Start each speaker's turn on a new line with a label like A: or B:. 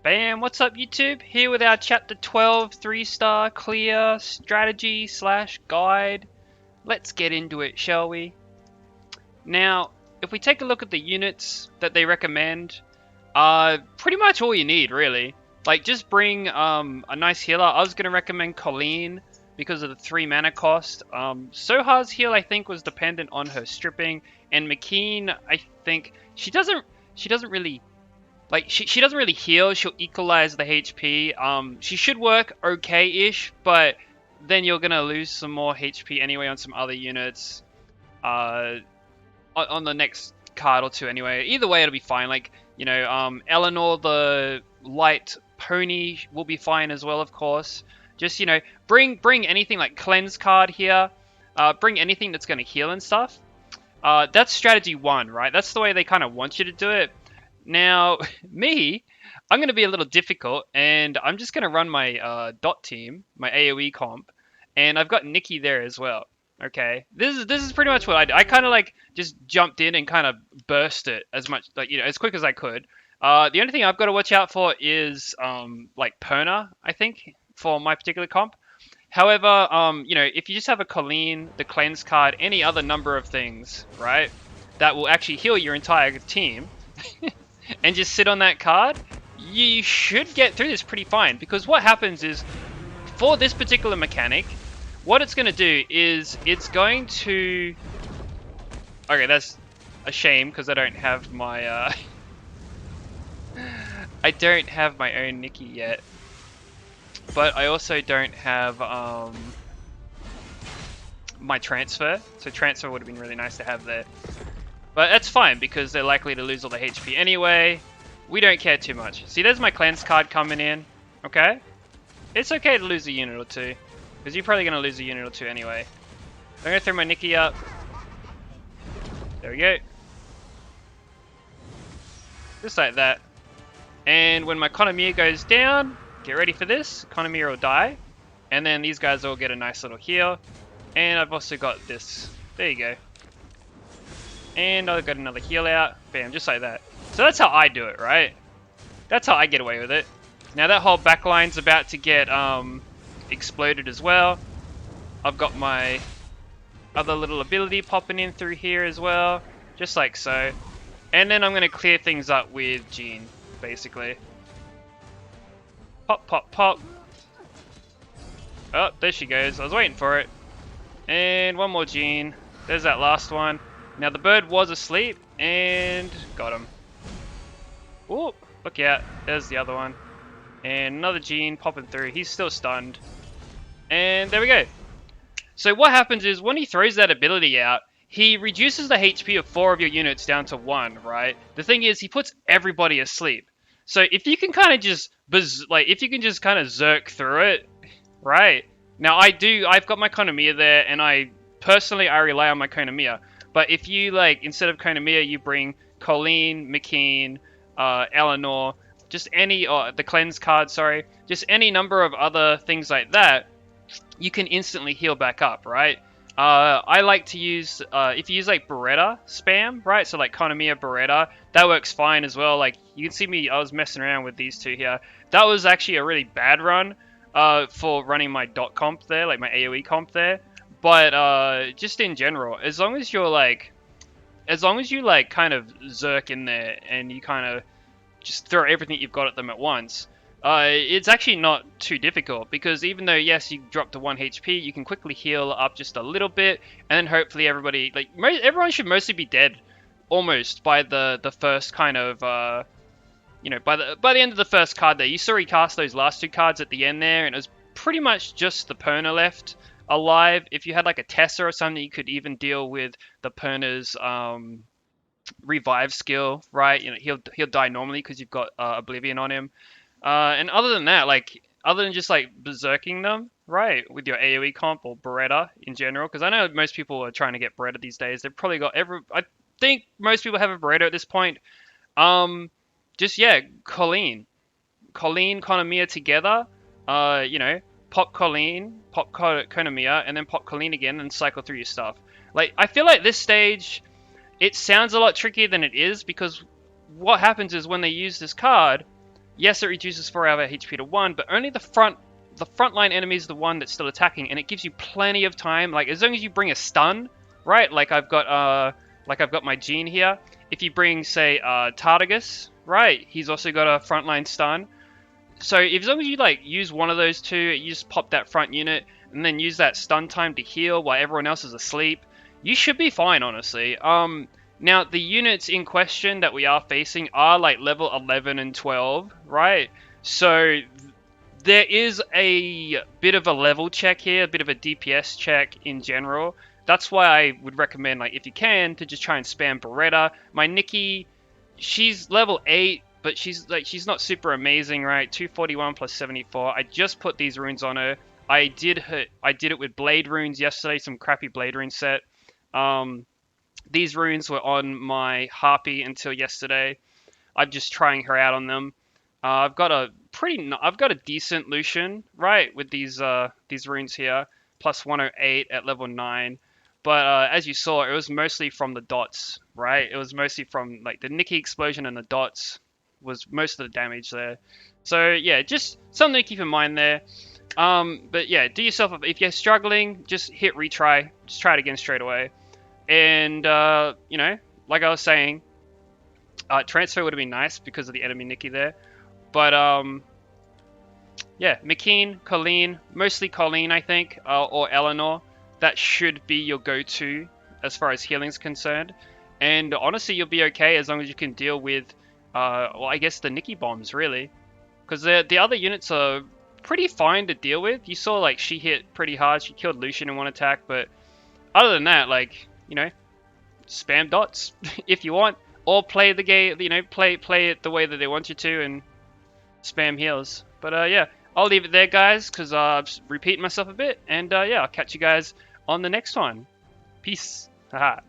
A: Bam, what's up YouTube? Here with our chapter 12 3-star clear strategy slash guide. Let's get into it, shall we? Now, if we take a look at the units that they recommend, pretty much all you need really. Like just bring a nice healer. I was going to recommend Colleen because of the 3 mana cost. Soha's heal I think was dependent on her stripping, and McKean I think she doesn't really she doesn't really heal, she'll equalize the HP. She should work okay-ish, but then you're gonna lose some more HP anyway on some other units. On the next card or two anyway. Either way, it'll be fine. Like, you know, Eleanor the light pony will be fine as well, of course. Just, you know, bring anything like cleanse card here. Bring anything that's gonna heal and stuff. That's strategy 1, right? That's the way they kind of want you to do it. Now, I'm going to be a little difficult, and I'm just going to run my dot team, my AoE comp, and I've got Nikki there as well. Okay, this is pretty much what I did. I kind of like just jumped in and kind of burst it as much, like, you know, as quick as I could. The only thing I've got to watch out for is like Perna, I think, for my particular comp. However, you know, if you just have a Colleen, the cleanse card, any other number of things, right, that will actually heal your entire team. And just sit on that card, you should get through this pretty fine. Because what happens is, for this particular mechanic, what it's going to do is it's going to... Okay, that's a shame because I don't have my... I don't have my own Nikki yet. But I also don't have my transfer. So transfer would have been really nice to have there. But that's fine, because they're likely to lose all the HP anyway. We don't care too much. See, there's my cleanse card coming in. Okay? It's okay to lose a unit or two, because you're probably going to lose a unit or two anyway. I'm going to throw my Nikki up. There we go. Just like that. And when my Konomiya goes down, get ready for this. Konomiya will die. And then these guys all get a nice little heal. And I've also got this. There you go. And I've got another heal out. Bam, just like that. So that's how I do it, right? That's how I get away with it. Now that whole backline's about to get exploded as well. I've got my other little ability popping in through here as well. Just like so. And then I'm going to clear things up with Jean, basically. Pop, pop, pop. Oh, there she goes. I was waiting for it. And one more Jean. There's that last one. Now the bird was asleep, and got him. Oh, look out. There's the other one. And another Jean popping through. He's still stunned. And there we go. So what happens is, when he throws that ability out, he reduces the HP of 4 of your units down to 1, right? The thing is, he puts everybody asleep. So if you can kind of just, if you can just kind of zerk through it, right? Now I've got my Konomiya there, and I rely on my Konomiya. But if you, like, instead of Konomiya, you bring Colleen, McKean, Eleanor, just any, the cleanse card, sorry, just any number of other things like that, you can instantly heal back up, right? I like to use, if you use, like, Beretta spam, right? So, like, Konomiya, Beretta, that works fine as well. Like, you can see me, I was messing around with these two here. That was actually a really bad run for running my dot comp there, like my AoE comp there. But just in general, as long as you kind of zerk in there and you kind of just throw everything you've got at them at once, it's actually not too difficult, because even though, yes, you drop to 1 HP, you can quickly heal up just a little bit, and then hopefully everybody, like, everyone should mostly be dead almost by the first kind of, you know, by the end of the first card there. You saw he cast those last 2 cards at the end there, and it was pretty much just the Perna left alive. If you had like a Tessa or something, you could even deal with the Perna's revive skill, right? You know, he'll die normally because you've got Oblivion on him. And other than that, like, other than just like berserking them, right, with your AoE comp or Beretta in general, because I know most people are trying to get Beretta these days. They've probably got I think most people have a Beretta at this point. Just yeah, Colleen, Konomiya together. You know, pop Colleen, pop Konomiya, and then pop Colleen again, and cycle through your stuff. Like, I feel like this stage, it sounds a lot trickier than it is, because what happens is when they use this card, Yes, it reduces 4 hour HP to 1, but only the frontline enemy is the one that's still attacking, and it gives you plenty of time. Like as long as you bring a stun, right? Like I've got my Jean here. If you bring, say, Tartagus, right? He's also got a frontline stun. So as long as you like use one of those two, you just pop that front unit and then use that stun time to heal while everyone else is asleep, you should be fine, honestly. Now the units in question that we are facing are like level 11 and 12, right? So there is a bit of a level check here, a bit of a DPS check in general. That's why I would recommend, like, if you can, to just try and spam Beretta. My Nikki, she's level 8, but she's not super amazing, right? 241 plus 74. I just put these runes on her. I did it with blade runes yesterday, some crappy blade rune set. These runes were on my Harpy until yesterday. I'm just trying her out on them. I've got a decent Lucian, right, with these runes here, plus 108 at level 9. But as you saw, it was mostly from the dots, right? It was mostly from like the Nikki explosion and the dots was most of the damage there. So yeah, just something to keep in mind there. But yeah, do yourself if you're struggling, just hit retry, just try it again straight away. And you know, like I was saying, transfer would have been nice because of the enemy Nikki there. But yeah, McKean, Colleen, mostly Colleen, I think, or Eleanor. That should be your go-to as far as healing's concerned. And honestly, you'll be okay as long as you can deal with, well, I guess the Nikki bombs, really. Because the other units are pretty fine to deal with. You saw, like, she hit pretty hard. She killed Lucian in one attack. But other than that, like, you know, spam dots if you want. Or play the game, you know, play it the way that they want you to and spam heals. But yeah, I'll leave it there, guys, because I'm repeating myself a bit. And yeah, I'll catch you guys on the next one. Peace. Haha.